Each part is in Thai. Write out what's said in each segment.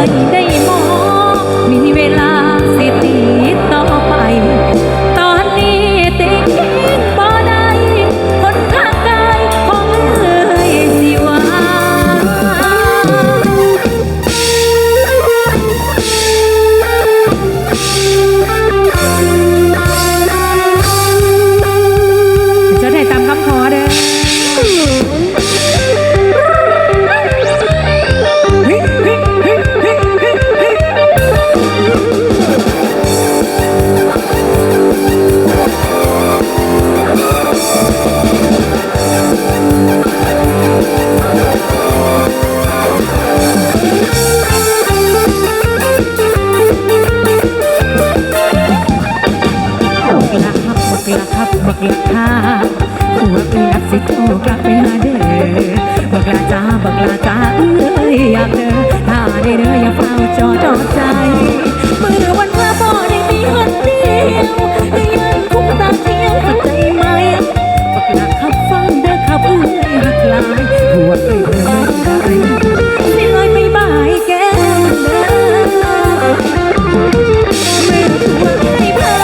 ยได้มองมีเวลาสิติดต่อไปตอนนี้ติดทิ้งบ่ได้คนข้างกายของเอ่ยสิว่าจะได้ตามคำขอเด้อบักละค่ะหัวเปียกสิโตกลับไปหาเด้อบักละจ้าเอ้ยอยากเด้อถ้าได้เด้ออย่าเฝ้าจอใจเมื่อวันว่าบ่ได้มีคนเดียวก็ยังคงตามเที่ยวเข้าใจไหมบักละขับฟังเด้อขับเอ้ยหักหลายหัวเอ้ยเอ้ยได้สิลอยไปบ่ายแก้วเด้อเมื่อหัวใจเพ้อ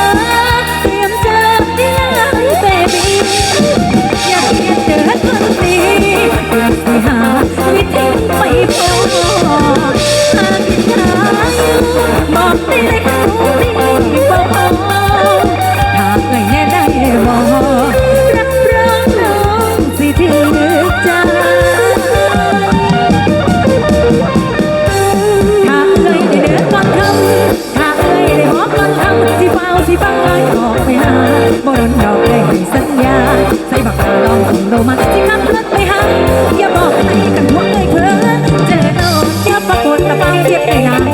เตรียมเจอที่ยังเบบี้อยากเห็นเจอคนดีอยากไปหาวิธีไม่พอหากที่หาอยู่บอกได้เลยเขาดีบ่พอถ้าเอ่ยแน่ได้บอกรับรองน้องสิถึงใจถ้าเอ่ยได้เดินก่อนคำถ้าเอ่ยได้บอกก่อนคำสิเฝ้าสิฟังเลยออกไปหาบ่โดนดอกได้ให้สัญญาใส่บักกาลองส่งโดมันสิขับรถไปหาอย่าบอกให้กันหัวเอ่ยเพ้อเจอโดนอย่าปรากฏตะไปเจ็บได้ง่าย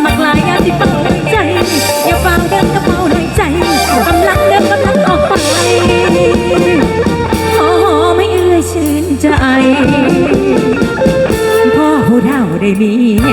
มักลายงานสิเฝ้าในใจอย่าฟังเดินกระเป๋าในใจกำลังเดินกำลังออกไปขอไม่เอ่ยชื่นใจพ่อผู้เฒ่าได้มีแห